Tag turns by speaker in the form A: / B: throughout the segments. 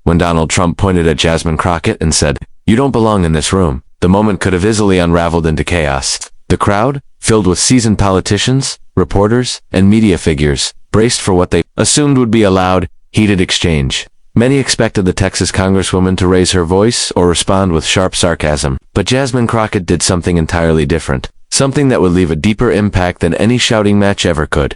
A: when Donald Trump pointed at Jasmine Crockett and said, "You don't belong in this room," the moment could have easily unraveled into chaos. The crowd, filled with seasoned politicians, reporters, and media figures, braced for what they assumed would be a loud, heated exchange. Many expected the Texas Congresswoman to raise her voice or respond with sharp sarcasm, but Jasmine Crockett did something entirely different, something that would leave a deeper impact than any shouting match ever could.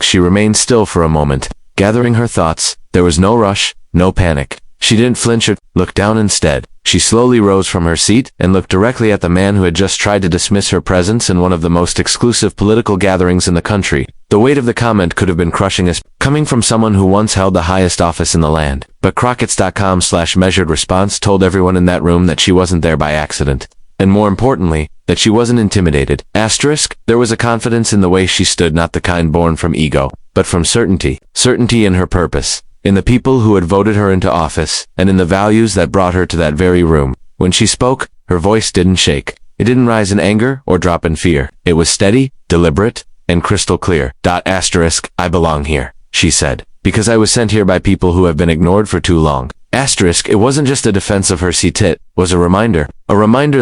A: She remained still for a moment, gathering her thoughts. There was no rush, no panic. She didn't flinch or look down. Instead, she slowly rose from her seat and looked directly at the man who had just tried to dismiss her presence in one of the most exclusive political gatherings in the country. The weight of the comment could have been crushing, as coming from someone who once held the highest office in the land. But Crockett's.com/measured response told everyone in that room that she wasn't there by accident. And more importantly, that she wasn't intimidated. There was a confidence in the way she stood, not the kind born from ego, but from certainty. Certainty in her purpose, in the people who had voted her into office, and in the values that brought her to that very room. When she spoke, her voice didn't shake. It didn't rise in anger or drop in fear. It was steady, deliberate, and crystal clear. "I belong here," she said, "because I was sent here by people who have been ignored for too long." It wasn't just a defense of her seat, it was a reminder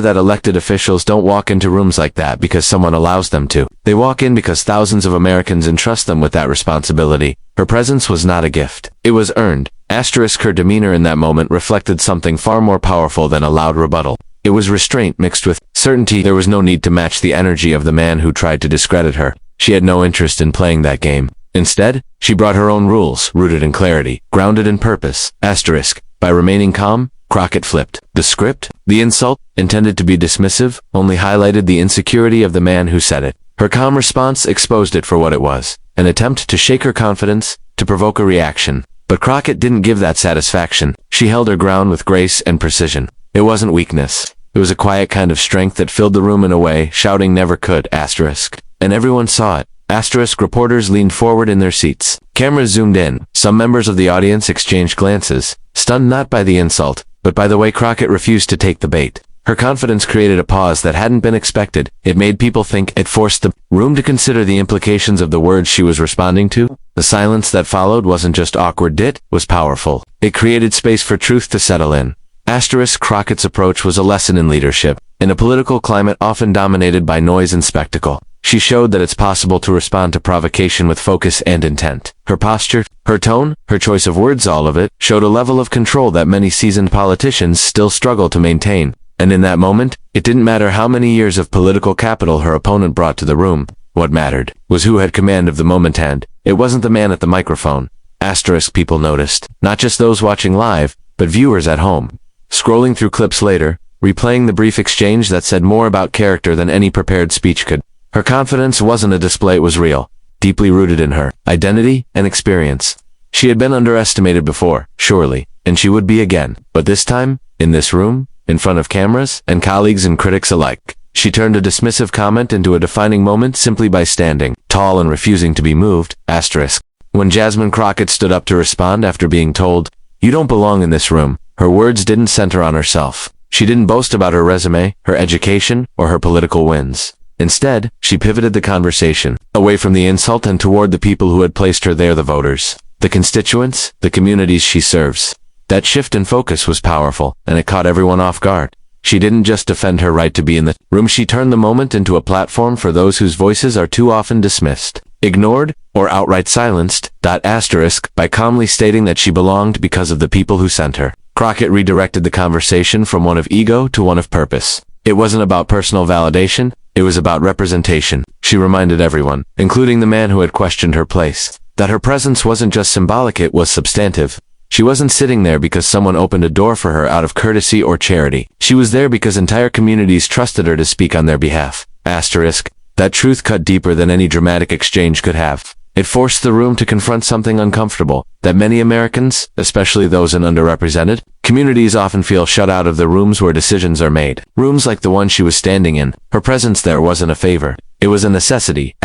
A: that elected officials don't walk into rooms like that because someone allows them to. They walk in because thousands of Americans entrust them with that responsibility. Her presence was not a gift. It was earned. Her demeanor in that moment reflected something far more powerful than a loud rebuttal. It was restraint mixed with certainty. There was no need to match the energy of the man who tried to discredit her. She had no interest in playing that game. Instead, she brought her own rules, rooted in clarity, grounded in purpose. By remaining calm, Crockett flipped the script. The insult, intended to be dismissive, only highlighted the insecurity of the man who said it. Her calm response exposed it for what it was, an attempt to shake her confidence, to provoke a reaction. But Crockett didn't give that satisfaction. She held her ground with grace and precision. It wasn't weakness. It was a quiet kind of strength that filled the room in a way shouting never could. And everyone saw it. Reporters leaned forward in their seats. Cameras zoomed in. Some members of the audience exchanged glances, stunned not by the insult, but by the way Crockett refused to take the bait. Her confidence created a pause that hadn't been expected. It made people think. It forced the room to consider the implications of the words she was responding to. The silence that followed wasn't just awkward, it was powerful. It created space for truth to settle in. Crockett's approach was a lesson in leadership. In a political climate often dominated by noise and spectacle, she showed that it's possible to respond to provocation with focus and intent. Her posture, her tone, her choice of words, all of it showed a level of control that many seasoned politicians still struggle to maintain. And in that moment, it didn't matter how many years of political capital her opponent brought to the room. What mattered was who had command of the moment, and it wasn't the man at the microphone. People noticed, not just those watching live, but viewers at home. Scrolling through clips later, replaying the brief exchange that said more about character than any prepared speech could. Her confidence wasn't a display, it was real, deeply rooted in her identity and experience. She had been underestimated before, surely, and she would be again. But this time, in this room, in front of cameras and colleagues and critics alike, she turned a dismissive comment into a defining moment simply by standing tall and refusing to be moved. When Jasmine Crockett stood up to respond after being told, "You don't belong in this room," her words didn't center on herself. She didn't boast about her resume, her education, or her political wins. Instead, she pivoted the conversation away from the insult and toward the people who had placed her there, the voters, the constituents, the communities she serves. That shift in focus was powerful, and it caught everyone off guard. She didn't just defend her right to be in the room, she turned the moment into a platform for those whose voices are too often dismissed, ignored, or outright silenced. By calmly stating that she belonged because of the people who sent her, Crockett redirected the conversation from one of ego to one of purpose. It wasn't about personal validation, it was about representation. She reminded everyone, including the man who had questioned her place, that her presence wasn't just symbolic, it was substantive. She wasn't sitting there because someone opened a door for her out of courtesy or charity. She was there because entire communities trusted her to speak on their behalf. That truth cut deeper than any dramatic exchange could have. It forced the room to confront something uncomfortable, that many Americans, especially those in underrepresented communities, often feel shut out of the rooms where decisions are made. Rooms like the one she was standing in. Her presence there wasn't a favor. It was a necessity.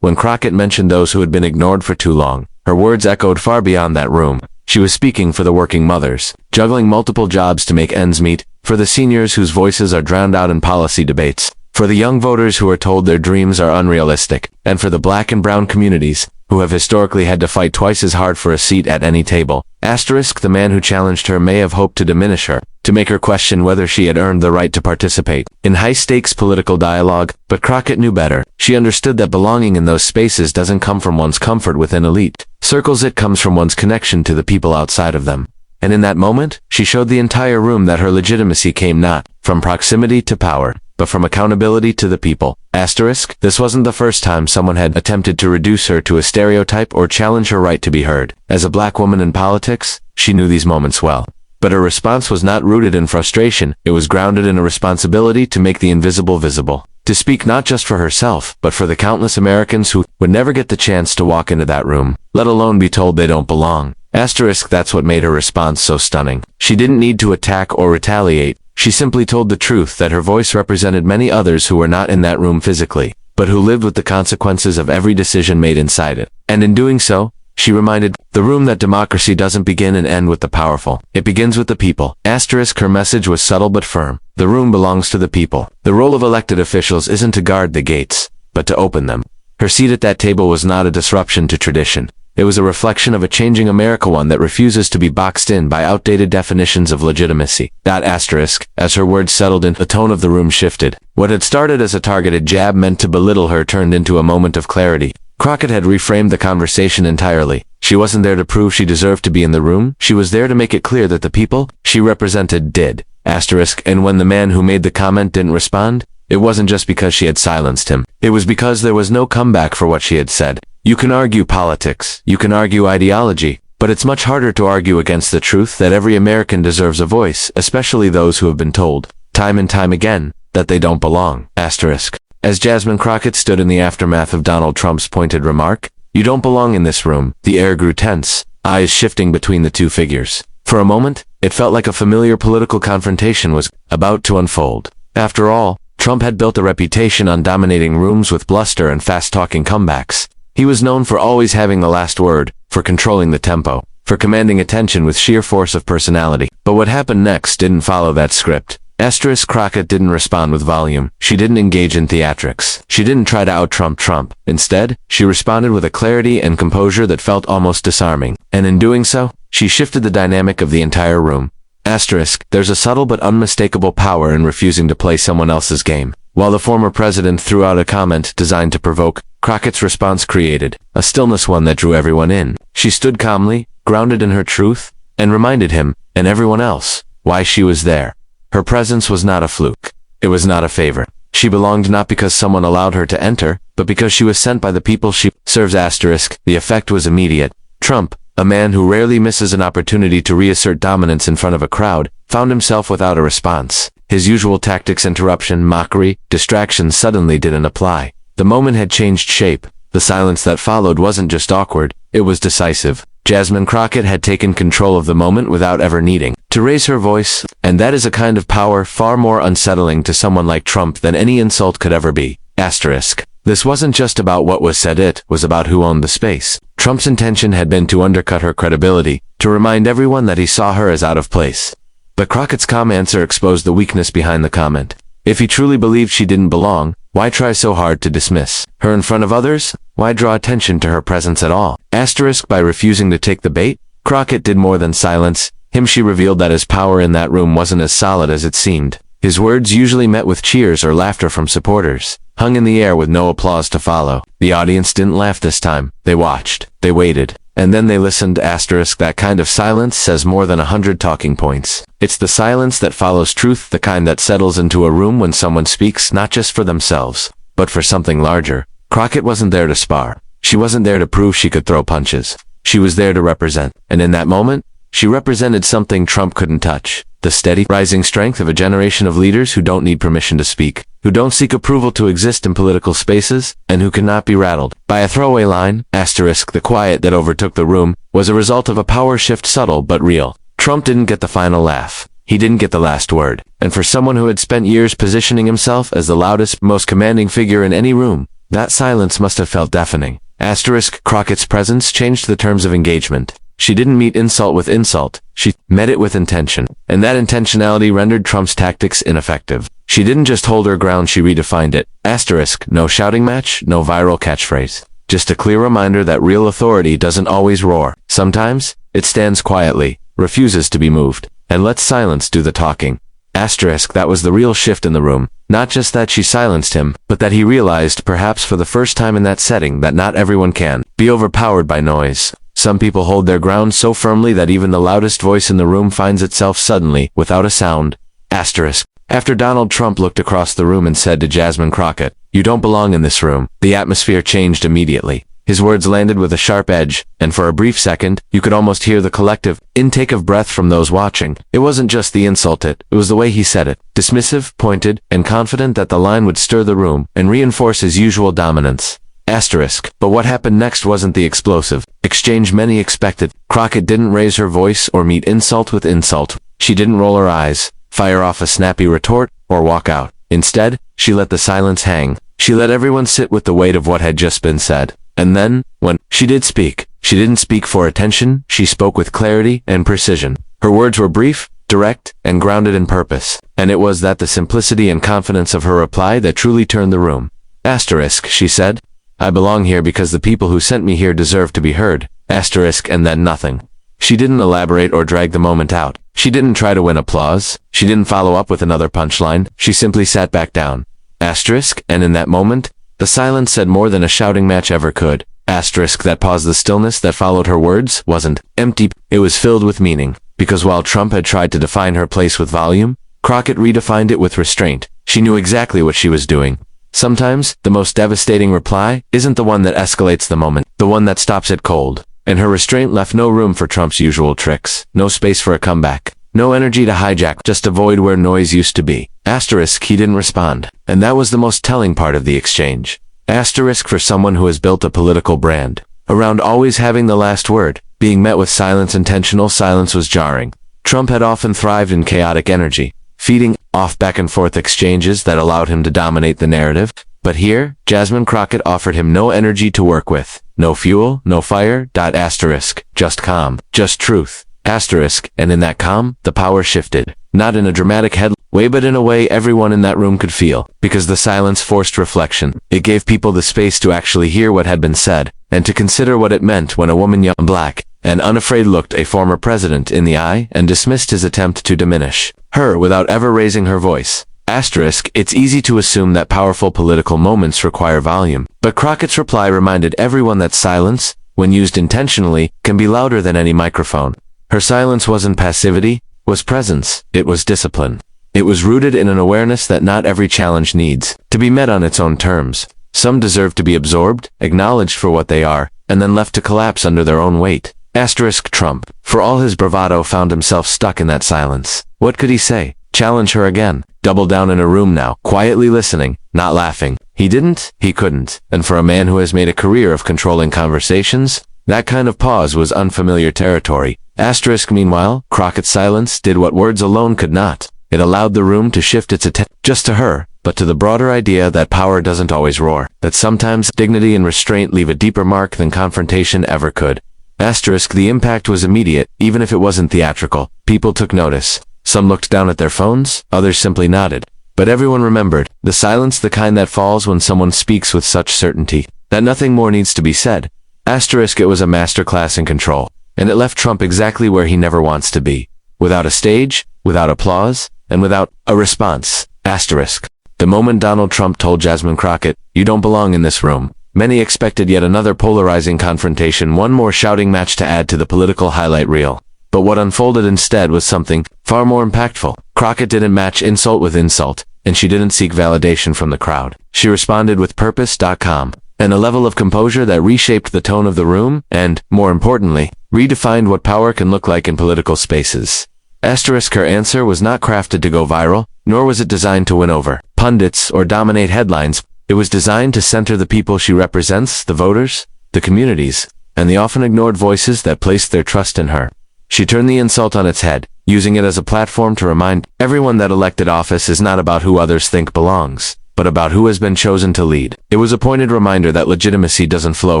A: When Crockett mentioned those who had been ignored for too long, her words echoed far beyond that room. She was speaking for the working mothers, juggling multiple jobs to make ends meet, for the seniors whose voices are drowned out in policy debates, for the young voters who are told their dreams are unrealistic, and for the Black and brown communities who have historically had to fight twice as hard for a seat at any table. Asterisk, the man who challenged her may have hoped to diminish her, to make her question whether she had earned the right to participate in high-stakes political dialogue, but Crockett knew better. She understood that belonging in those spaces doesn't come from one's comfort within elite circles, it comes from one's connection to the people outside of them. And in that moment, she showed the entire room that her legitimacy came not from proximity to power, but from accountability to the people. Asterisk, this wasn't the first time someone had attempted to reduce her to a stereotype or challenge her right to be heard. As a black woman in politics, she knew these moments well. But her response was not rooted in frustration, it was grounded in a responsibility to make the invisible visible. To speak not just for herself, but for the countless Americans who would never get the chance to walk into that room, let alone be told they don't belong. Asterisk, that's what made her response so stunning. She didn't need to attack or retaliate. She simply told the truth that her voice represented many others who were not in that room physically, but who lived with the consequences of every decision made inside it. And in doing so, she reminded the room that democracy doesn't begin and end with the powerful. It begins with the people. Asterisk, her message was subtle but firm. The room belongs to the people. The role of elected officials isn't to guard the gates, but to open them. Her seat at that table was not a disruption to tradition. It was a reflection of a changing America, one that refuses to be boxed in by outdated definitions of legitimacy. That asterisk, as her words settled in, the tone of the room shifted. What had started as a targeted jab meant to belittle her turned into a moment of clarity. Crockett had reframed the conversation entirely. She wasn't there to prove she deserved to be in the room. She was there to make it clear that the people she represented did. Asterisk, and when the man who made the comment didn't respond, it wasn't just because she had silenced him. It was because there was no comeback for what she had said. You can argue politics, you can argue ideology, but it's much harder to argue against the truth that every American deserves a voice, especially those who have been told, time and time again, that they don't belong. Asterisk. As Jasmine Crockett stood in the aftermath of Donald Trump's pointed remark, "You don't belong in this room," the air grew tense, eyes shifting between the two figures. For a moment, it felt like a familiar political confrontation was about to unfold. After all, Trump had built a reputation on dominating rooms with bluster and fast-talking comebacks. He was known for always having the last word, for controlling the tempo, for commanding attention with sheer force of personality. But what happened next didn't follow that script. Asterisk, Crockett didn't respond with volume. She didn't engage in theatrics. She didn't try to out-Trump Trump. Instead, she responded with a clarity and composure that felt almost disarming. And in doing so, she shifted the dynamic of the entire room. Asterisk, there's a subtle but unmistakable power in refusing to play someone else's game. While the former president threw out a comment designed to provoke, Crockett's response created a stillness, one that drew everyone in. She stood calmly, grounded in her truth, and reminded him, and everyone else, why she was there. Her presence was not a fluke. It was not a favor. She belonged not because someone allowed her to enter, but because she was sent by the people she serves. Asterisk, the effect was immediate. Trump, a man who rarely misses an opportunity to reassert dominance in front of a crowd, found himself without a response. His usual tactics, interruption, mockery, distraction, suddenly didn't apply. The moment had changed shape. The silence that followed wasn't just awkward, it was decisive. Jasmine Crockett had taken control of the moment without ever needing to raise her voice, and that is a kind of power far more unsettling to someone like Trump than any insult could ever be. Asterisk. This wasn't just about what was said, it was about who owned the space. Trump's intention had been to undercut her credibility, to remind everyone that he saw her as out of place. But Crockett's calm answer exposed the weakness behind the comment. If he truly believed she didn't belong, why try so hard to dismiss her in front of others? Why draw attention to her presence at all? Asterisk, by refusing to take the bait, Crockett did more than silence him. She revealed that his power in that room wasn't as solid as it seemed. His words, usually met with cheers or laughter from supporters, hung in the air with no applause to follow. The audience didn't laugh this time. They watched, they waited, and then they listened. Asterisk, that kind of silence says more than 100 talking points. It's the silence that follows truth, the kind that settles into a room when someone speaks not just for themselves, but for something larger. Crockett wasn't there to spar. She wasn't there to prove she could throw punches. She was there to represent. And in that moment, she represented something Trump couldn't touch. The steady, rising strength of a generation of leaders who don't need permission to speak, who don't seek approval to exist in political spaces, and who cannot be rattled by a throwaway line. Asterisk, the quiet that overtook the room was a result of a power shift, subtle but real. Trump didn't get the final laugh. He didn't get the last word. And for someone who had spent years positioning himself as the loudest, most commanding figure in any room, that silence must have felt deafening. Asterisk, Crockett's presence changed the terms of engagement. She didn't meet insult with insult. She met it with intention. And that intentionality rendered Trump's tactics ineffective. She didn't just hold her ground, she redefined it. Asterisk, no shouting match, no viral catchphrase. just a clear reminder that real authority doesn't always roar. Sometimes, it stands quietly, refuses to be moved, and lets silence do the talking. Asterisk, that was the real shift in the room. Not just that she silenced him, but that he realized, perhaps for the first time in that setting, that not everyone can be overpowered by noise. Some people hold their ground so firmly that even the loudest voice in the room finds itself suddenly, without a sound. Asterisk. After Donald Trump looked across the room and said to Jasmine Crockett, "You don't belong in this room," the atmosphere changed immediately. His words landed with a sharp edge, and for a brief second, you could almost hear the collective intake of breath from those watching. It wasn't just the insult, it was the way he said it. Dismissive, pointed, and confident that the line would stir the room and reinforce his usual dominance. Asterisk. But what happened next wasn't the explosive exchange many expected. Crockett didn't raise her voice or meet insult with insult. She didn't roll her eyes, fire off a snappy retort, or walk out. Instead, she let the silence hang. She let everyone sit with the weight of what had just been said. And then, when she did speak, she didn't speak for attention, she spoke with clarity and precision. Her words were brief, direct, and grounded in purpose. And it was the simplicity and confidence of her reply that truly turned the room. Asterisk, she said. "I belong here because the people who sent me here deserve to be heard." Asterisk, and then nothing. She didn't elaborate or drag the moment out. She didn't try to win applause. She didn't follow up with another punchline. She simply sat back down. Asterisk, and in that moment, the silence said more than a shouting match ever could. Asterisk, that pause, the stillness that followed her words, wasn't empty. It was filled with meaning. Because while Trump had tried to define her place with volume, Crockett redefined it with restraint. She knew exactly what she was doing. Sometimes, the most devastating reply isn't the one that escalates the moment, the one that stops it cold. And her restraint left no room for Trump's usual tricks, no space for a comeback, no energy to hijack, just a void where noise used to be. Asterisk, he didn't respond. And that was the most telling part of the exchange. Asterisk, for someone who has built a political brand around always having the last word, being met with silence, intentional silence, was jarring. Trump had often thrived in chaotic energy, feeding off back-and-forth exchanges that allowed him to dominate the narrative. But here, Jasmine Crockett offered him no energy to work with, no fuel, no fire. Asterisk, just calm, just truth. Asterisk, and in that calm, the power shifted. Not in a dramatic head way, but in a way everyone in that room could feel, because the silence forced reflection. It gave people the space to actually hear what had been said, and to consider what it meant when a woman, young, black, and unafraid, looked a former president in the eye and dismissed his attempt to diminish her without ever raising her voice. Asterisk, it's easy to assume that powerful political moments require volume, but Crockett's reply reminded everyone that silence, when used intentionally, can be louder than any microphone. Her silence wasn't passivity, was presence. It was discipline. It was rooted in an awareness that not every challenge needs to be met on its own terms. Some deserve to be absorbed, acknowledged for what they are, and then left to collapse under their own weight. Asterisk, Trump, for all his bravado, found himself stuck in that silence. What could he say? Challenge her again? Double down in a room now, quietly listening, not laughing? He didn't, he couldn't. And for a man who has made a career of controlling conversations, that kind of pause was unfamiliar territory. Asterisk, meanwhile, Crockett's silence did what words alone could not. It allowed the room to shift its attention, just to her, but to the broader idea that power doesn't always roar, that sometimes dignity and restraint leave a deeper mark than confrontation ever could. Asterisk, the impact was immediate, even if it wasn't theatrical. People took notice. Some looked down at their phones, others simply nodded. But everyone remembered, the silence, the kind that falls when someone speaks with such certainty that nothing more needs to be said. Asterisk, it was a masterclass in control, and it left Trump exactly where he never wants to be. Without a stage, without applause, and without a response. Asterisk. The moment Donald Trump told Jasmine Crockett, "You don't belong in this room," many expected yet another polarizing confrontation, one more shouting match to add to the political highlight reel. But what unfolded instead was something far more impactful. Crockett didn't match insult with insult, and she didn't seek validation from the crowd. She responded with purpose. Calm, and a level of composure that reshaped the tone of the room and, more importantly, redefined what power can look like in political spaces. Asterisk, her answer was not crafted to go viral, nor was it designed to win over pundits or dominate headlines. It was designed to center the people she represents, the voters, the communities, and the often ignored voices that placed their trust in her. She turned the insult on its head, using it as a platform to remind everyone that elected office is not about who others think belongs, but about who has been chosen to lead. It was a pointed reminder that legitimacy doesn't flow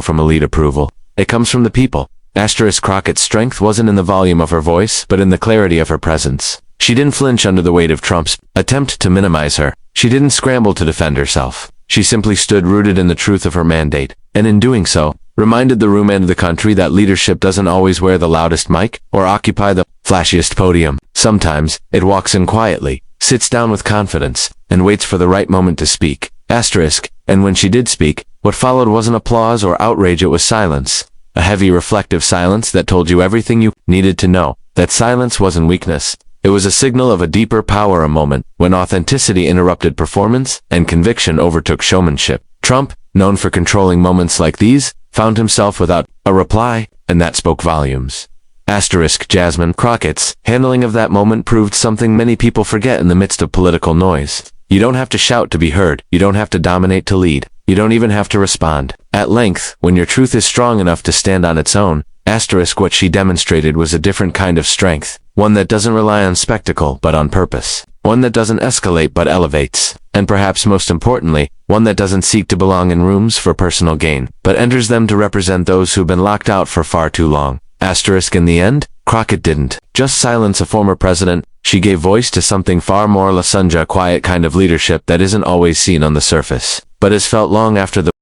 A: from elite approval. It comes from the people. Asterisk, Crockett's strength wasn't in the volume of her voice, but in the clarity of her presence. She didn't flinch under the weight of Trump's attempt to minimize her. She didn't scramble to defend herself. She simply stood rooted in the truth of her mandate. and in doing so, reminded the room and the country that leadership doesn't always wear the loudest mic or occupy the flashiest podium. Sometimes, it walks in quietly, sits down with confidence, and waits for the right moment to speak. Asterisk. And when she did speak, what followed wasn't applause or outrage, it was silence. A heavy, reflective silence that told you everything you needed to know. That silence wasn't weakness. It was a signal of a deeper power, a moment when authenticity interrupted performance and conviction overtook showmanship. Trump, known for controlling moments like these, found himself without a reply, and that spoke volumes. Asterisk. Jasmine Crockett's handling of that moment proved something many people forget in the midst of political noise. You don't have to shout to be heard. You don't have to dominate to lead. You don't even have to respond at length when your truth is strong enough to stand on its own. Asterisk. What she demonstrated was a different kind of strength, one that doesn't rely on spectacle but on purpose, one that doesn't escalate but elevates, and perhaps most importantly, one that doesn't seek to belong in rooms for personal gain, but enters them to represent those who've been locked out for far too long. Asterisk. In the end, Crockett didn't just silence a former president, she gave voice to something far more, a quiet kind of leadership that isn't always seen on the surface, but is felt long after the